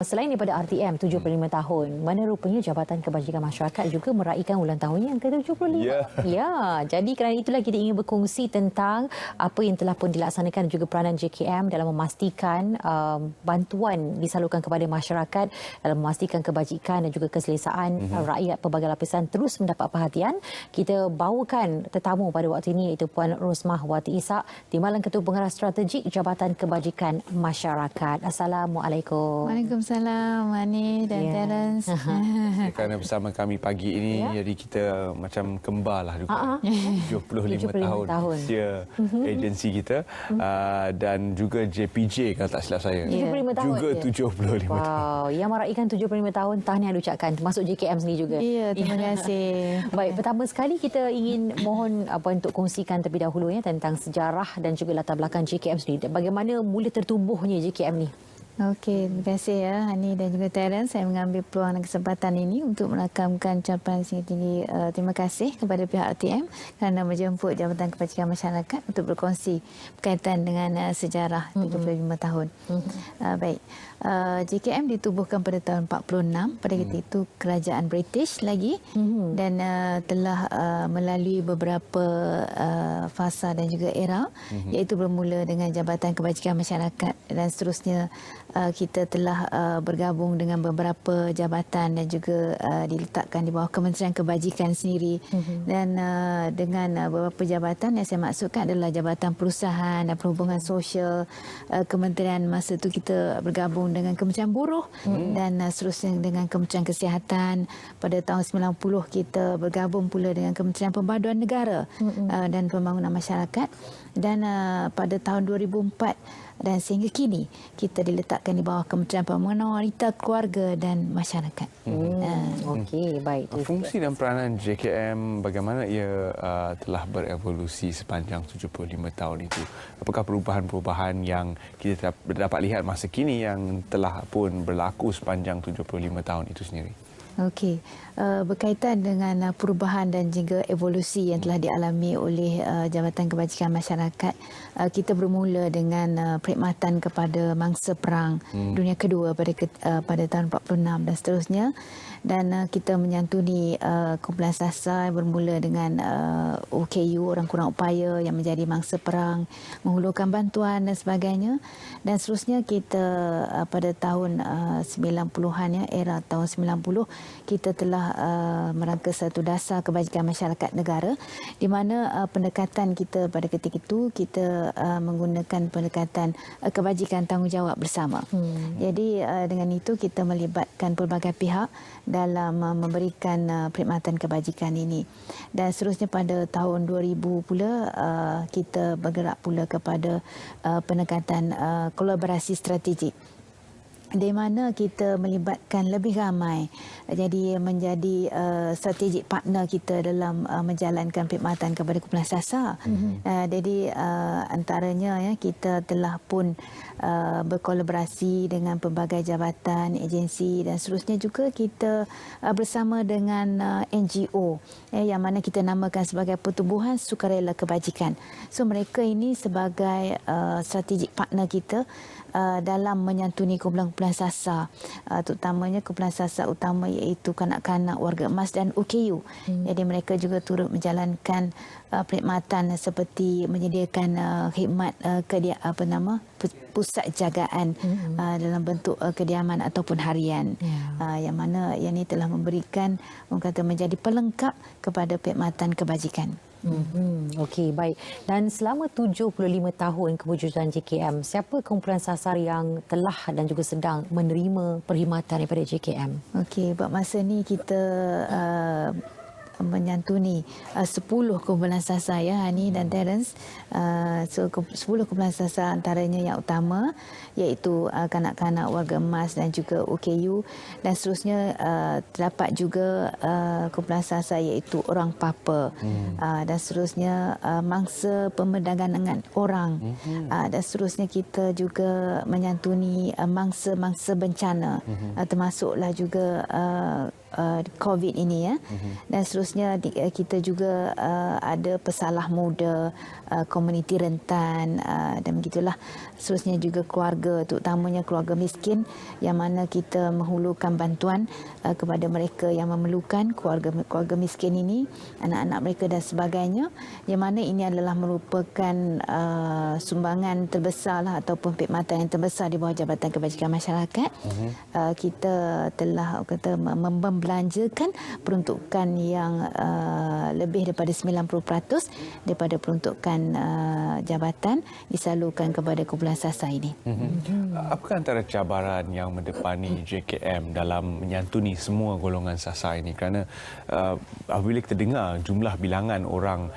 Selain daripada RTM 75 tahun, mana rupanya Jabatan Kebajikan Masyarakat juga meraihkan ulang tahunnya yang ke-75. Ya, jadi kerana itulah kita ingin berkongsi tentang apa yang telah pun dilaksanakan dan juga peranan JKM dalam memastikan bantuan disalurkan kepada masyarakat, dalam memastikan kebajikan dan juga keselesaan rakyat pelbagai lapisan terus mendapat perhatian. Kita bawakan tetamu pada waktu ini iaitu Puan Rosmah Wati Ishak, Timbalan Ketua Pengarah Strategik Jabatan Kebajikan Masyarakat. Assalamualaikum. Waalaikumsalam, Mani dan Terence. Kerana bersama kami pagi ini, jadi kita macam kembar lah juga. 75 tahun usia agensi kita dan juga JPJ kalau tak silap saya. 75 tahun juga 75 tahun. Wow, yang meraihkan 75 tahun tahniah diucapkan termasuk JKM sendiri juga. Ya, terima kasih. Baik, pertama sekali kita ingin mohon untuk kongsikan terlebih dahulu tentang sejarah dan juga latar belakang JKM sendiri. Bagaimana mula tertumbuhnya JKM ni? Okey, terima kasih ya Hani dan juga Terence. Saya mengambil peluang dan kesempatan ini untuk merakamkan ucapan tinggi terima kasih kepada pihak RTM kerana menjemput Jabatan Kebajikan Masyarakat untuk berkongsi berkaitan dengan sejarah 75 tahun. Baik. JKM ditubuhkan pada tahun 46, pada ketika itu kerajaan British lagi dan telah melalui beberapa fasa dan juga era, iaitu bermula dengan Jabatan Kebajikan Masyarakat dan seterusnya kita telah bergabung dengan beberapa jabatan dan juga diletakkan di bawah Kementerian Kebajikan sendiri dan dengan beberapa jabatan yang saya maksudkan adalah Jabatan Perusahaan dan Perhubungan Sosial, Kementerian masa itu kita bergabung dengan Kementerian Buruh dan seterusnya dengan Kementerian Kesihatan. Pada tahun 90 kita bergabung pula dengan Kementerian Pembaduan Negara dan Pembangunan Masyarakat dan pada tahun 2004 dan sehingga kini kita diletakkan di bawah Kementerian Pembangunan Wanita, Keluarga dan Masyarakat. Okey, baik. Fungsi dan peranan JKM bagaimana ia telah berevolusi sepanjang 75 tahun itu? Apakah perubahan-perubahan yang kita dapat lihat masa kini yang telah pun berlaku sepanjang 75 tahun itu sendiri? Okey, berkaitan dengan perubahan dan juga evolusi yang telah dialami oleh Jabatan Kebajikan Masyarakat, kita bermula dengan perkhidmatan kepada mangsa Perang Dunia Kedua pada tahun 46 dan seterusnya, dan kita menyantuni kumpulan sasar bermula dengan OKU, Orang Kurang Upaya, yang menjadi mangsa perang, menghulurkan bantuan dan sebagainya, dan seterusnya kita pada tahun 90-an era tahun 90 kita telah merangka satu dasar kebajikan masyarakat negara di mana pendekatan kita pada ketika itu kita menggunakan pendekatan kebajikan tanggungjawab bersama. Jadi dengan itu kita melibatkan pelbagai pihak dalam memberikan perkhidmatan kebajikan ini. Dan seterusnya pada tahun 2000 pula kita bergerak pula kepada pendekatan kolaborasi strategik, di mana kita melibatkan lebih ramai, jadi menjadi strategic partner kita dalam menjalankan perkhidmatan kepada kumpulan sasar. Jadi antaranya kita telah pun berkolaborasi dengan pelbagai jabatan, agensi dan seterusnya, juga kita bersama dengan NGO yang mana kita namakan sebagai Pertubuhan Sukarela Kebajikan. So mereka ini sebagai strategic partner kita dalam menyantuni kumpulan-kumpulan sasar, terutamanya kumpulan sasar utama iaitu kanak-kanak, warga emas dan OKU. Jadi mereka juga turut menjalankan perkhidmatan seperti menyediakan khidmat pusat jagaan dalam bentuk kediaman ataupun harian, yang mana yang ini telah memberikan menjadi pelengkap kepada perkhidmatan kebajikan. Okey, baik. Dan selama 75 tahun kewujudan JKM, siapa kumpulan sasar yang telah dan juga sedang menerima perkhidmatan daripada JKM? Okey, buat masa ni kita menyantuni 10 kumpulan sasar ya Hani dan Terence. 10 kumpulan sasar antaranya yang utama iaitu kanak-kanak, warga emas dan juga OKU, dan seterusnya terdapat juga kumpulan sasar iaitu orang papa, dan seterusnya mangsa pemerdagangan orang, dan seterusnya kita juga menyantuni mangsa-mangsa bencana, termasuklah juga COVID ini ya. Dan seterusnya kita juga ada pesalah muda, komuniti rentan dan begitulah. Seterusnya juga keluarga, terutamanya keluarga miskin yang mana kita menghulurkan bantuan kepada mereka yang memerlukan, keluarga miskin ini, anak-anak mereka dan sebagainya, yang mana ini adalah merupakan sumbangan terbesar lah, ataupun perkhidmatan yang terbesar di bawah Jabatan Kebajikan Masyarakat. Kita telah membelanjakan peruntukan yang lebih daripada 90% daripada peruntukan jabatan disalurkan kepada kumpulan SASA ini. Apakah antara cabaran yang mendepani JKM dalam menyantuni semua golongan SASA ini? Kerana apabila kita dengar jumlah bilangan orang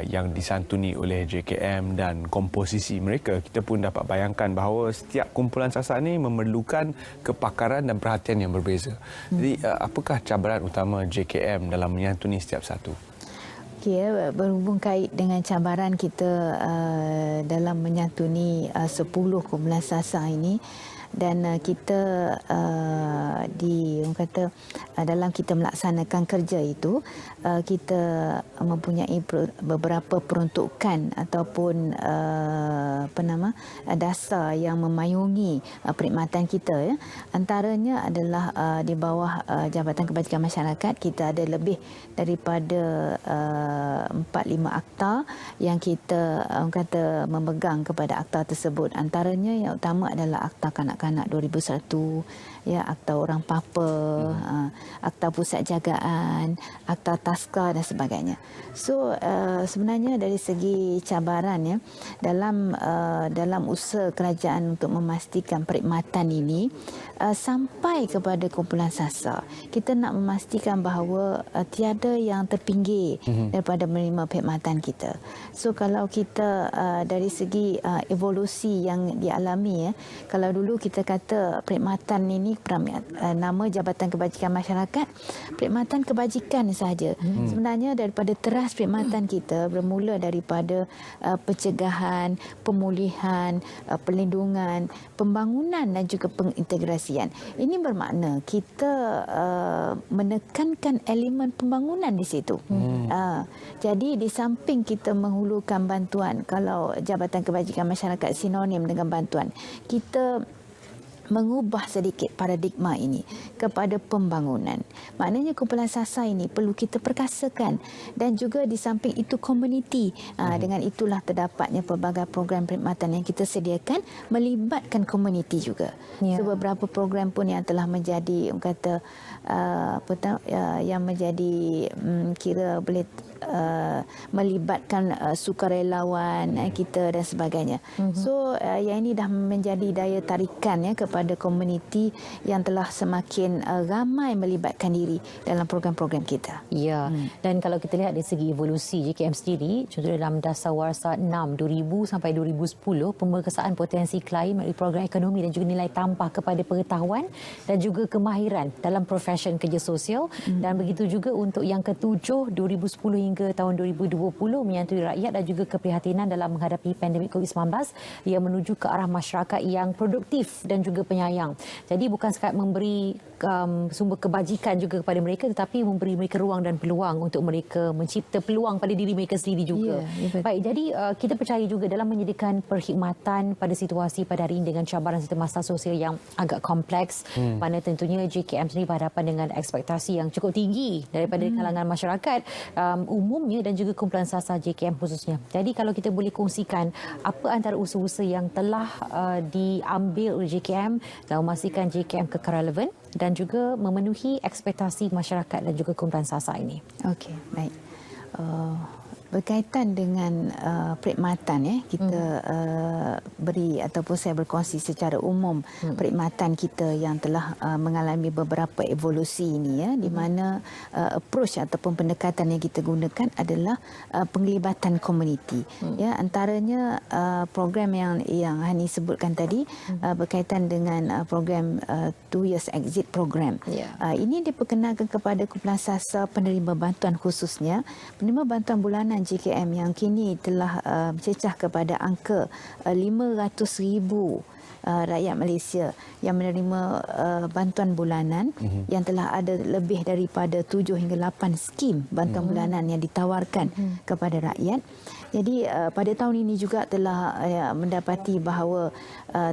yang disantuni oleh JKM dan komposisi mereka, kita pun dapat bayangkan bahawa setiap kumpulan SASA ini memerlukan kepakaran dan perhatian yang berbeza. Jadi apakah cabaran utama JKM dalam menyantuni setiap satu? Okay, berhubung kait dengan cabaran kita dalam menyantuni 10 kumpulan SASA ini, dan kita dalam kita melaksanakan kerja itu, kita mempunyai beberapa peruntukan ataupun dasar yang memayungi perkhidmatan kita ya. Antaranya adalah di bawah Jabatan Kebajikan Masyarakat kita ada lebih daripada 4-5 akta yang kita memegang kepada akta tersebut. Antaranya yang utama adalah akta kanak-kanak 2001, ya, akta orang papa, akta pusat jagaan, akta taska dan sebagainya. So sebenarnya dari segi cabaran ya dalam usaha kerajaan untuk memastikan perkhidmatan ini sampai kepada kumpulan SASA, kita nak memastikan bahawa tiada yang terpinggir daripada menerima perkhidmatan kita. So kalau kita dari segi evolusi yang dialami ya, kalau dulu kita kata perkhidmatan ini nama Jabatan Kebajikan Masyarakat, perkhidmatan kebajikan sahaja. Sebenarnya daripada teras perkhidmatan kita bermula daripada pencegahan, pemulihan, perlindungan, pembangunan dan juga pengintegrasian. Ini bermakna kita menekankan elemen pembangunan di situ. Jadi di samping kita menghulurkan bantuan, kalau Jabatan Kebajikan Masyarakat sinonim dengan bantuan, kita mengubah sedikit paradigma ini kepada pembangunan. Maknanya kumpulan SASA ini perlu kita perkasakan, dan juga di samping itu komuniti. Dengan itulah terdapatnya pelbagai program perkhidmatan yang kita sediakan melibatkan komuniti juga. So beberapa program pun yang telah menjadi yang menjadi kira boleh melibatkan sukarelawan kita dan sebagainya. So yang ini dah menjadi daya tarikan ya kepada komuniti yang telah semakin ramai melibatkan diri dalam program-program kita. Ya, dan kalau kita lihat dari segi evolusi JKM sendiri, contoh dalam Dasawarsa 6 2000 sampai 2010, pemerkasaan potensi klien melalui program ekonomi dan juga nilai tambah kepada pengetahuan dan juga kemahiran dalam profesion kerja sosial. Dan begitu juga untuk yang ke-7 2010 hingga tahun 2020 menyantuni rakyat dan juga keprihatinan dalam menghadapi pandemik COVID-19 yang menuju ke arah masyarakat yang produktif dan juga penyayang. Jadi bukan sekadar memberi sumber kebajikan juga kepada mereka, tetapi memberi mereka ruang dan peluang untuk mereka mencipta peluang pada diri mereka sendiri juga. Baik, jadi kita percaya juga dalam menyediakan perkhidmatan pada situasi pada hari ini dengan cabaran serta masalah sosial yang agak kompleks, mana tentunya JKM sendiri berhadapan dengan ekspektasi yang cukup tinggi daripada kalangan masyarakat umumnya dan juga kumpulan SASA JKM khususnya. Jadi kalau kita boleh kongsikan apa antara usaha-usaha yang telah diambil oleh JKM dalam memastikan JKM kekal relevan dan juga memenuhi ekspektasi masyarakat dan juga kumpulan SASA ini. Okey, baik. Berkaitan dengan perkhidmatan ya, kita beri ataupun saya berkongsi secara umum perkhidmatan kita yang telah mengalami beberapa evolusi ini ya, di mana approach ataupun pendekatan yang kita gunakan adalah penglibatan komuniti. Ya, antaranya program yang Hani sebutkan tadi berkaitan dengan program 2 Years Exit Program. Ini diperkenalkan kepada kumpulan SASA penerima bantuan, khususnya penerima bantuan bulanan JKM yang kini telah mencecah kepada angka 500,000 rakyat Malaysia yang menerima bantuan bulanan yang telah ada lebih daripada 7 hingga 8 skim bantuan bulanan yang ditawarkan kepada rakyat. Jadi pada tahun ini juga telah mendapati bahawa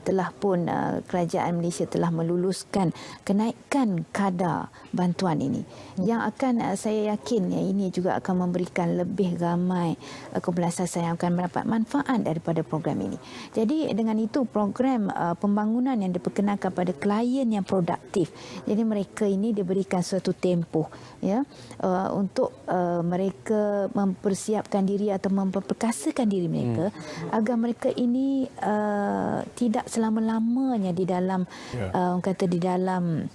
telah pun kerajaan Malaysia telah meluluskan kenaikan kadar bantuan ini yang akan saya yakin ini juga akan memberikan lebih ramai kumpulan sasar yang akan mendapat manfaat daripada program ini. Jadi dengan itu program pembangunan yang diperkenalkan pada klien yang produktif. Jadi mereka ini diberikan suatu tempoh ya untuk mereka mempersiapkan diri atau memperkasakan diri mereka agar mereka ini tidak selama-lamanya di dalam orang kata di dalam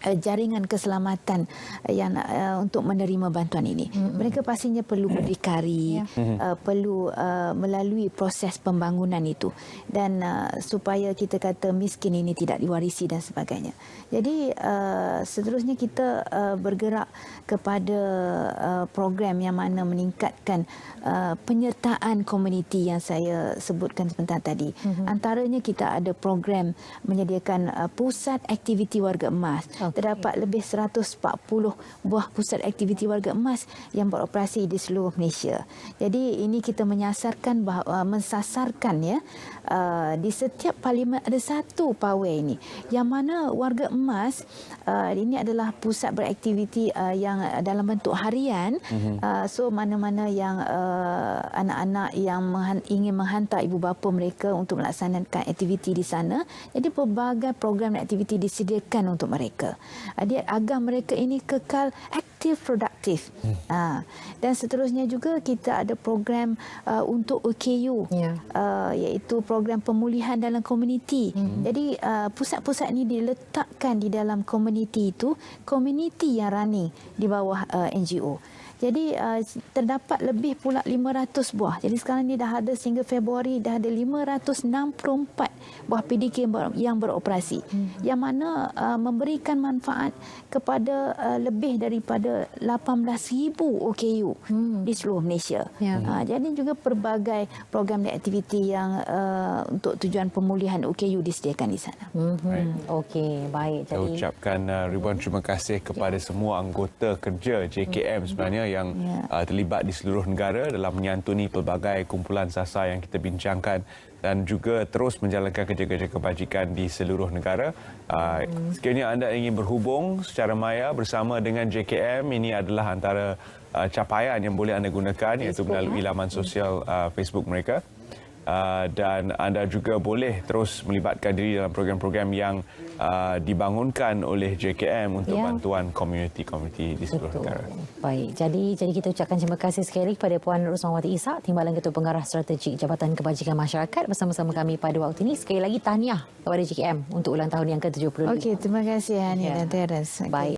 jaringan keselamatan yang untuk menerima bantuan ini. Mereka pastinya perlu berdikari, perlu melalui proses pembangunan itu dan supaya kita kata miskin ini tidak diwarisi dan sebagainya. Jadi seterusnya kita bergerak kepada program yang mana meningkatkan penyertaan komuniti yang saya sebutkan sebentar tadi. Antaranya kita ada program menyediakan pusat aktiviti warga emas. Terdapat lebih 140 buah pusat aktiviti warga emas yang beroperasi di seluruh Malaysia. Jadi ini kita menyasarkan mensasarkan ya di setiap parlimen ada satu pawai ini yang mana warga emas ini adalah pusat beraktiviti yang dalam bentuk harian. So mana-mana yang anak-anak yang ingin menghantar ibu bapa mereka untuk melaksanakan aktiviti di sana, jadi pelbagai program aktiviti disediakan untuk mereka. Agar mereka ini kekal aktif produktif. Dan seterusnya juga kita ada program untuk OKU iaitu program pemulihan dalam komuniti. Jadi pusat-pusat ini diletakkan di dalam komuniti itu, komuniti yang running di bawah NGO. Jadi terdapat lebih pula 500 buah. Jadi sekarang ni dah ada sehingga Februari dah ada 564 buah PDK yang beroperasi. Yang mana memberikan manfaat kepada lebih daripada 18,000 OKU di seluruh Malaysia. Jadi juga pelbagai program dan aktiviti yang untuk tujuan pemulihan OKU disediakan di sana. Okey, baik. Saya Jadi ucapkan ribuan terima kasih kepada semua anggota kerja JKM sebenarnya yang terlibat di seluruh negara dalam menyantuni pelbagai kumpulan sasar yang kita bincangkan dan juga terus menjalankan kerja-kerja kebajikan di seluruh negara. Sekiranya anda ingin berhubung secara maya bersama dengan JKM, ini adalah antara capaian yang boleh anda gunakan iaitu melalui laman sosial Facebook mereka. Dan anda juga boleh terus melibatkan diri dalam program-program yang dibangunkan oleh JKM untuk bantuan komuniti-komuniti di seluruh negara. Baik, jadi kita ucapkan terima kasih sekali kepada Puan Rosmawati Ishak, Timbalan Ketua Pengarah Strategik Jabatan Kebajikan Masyarakat bersama-sama kami pada waktu ini. Sekali lagi tahniah kepada JKM untuk ulang tahun yang ke-75. Okey, terima kasih Hania dan Terence. Baik.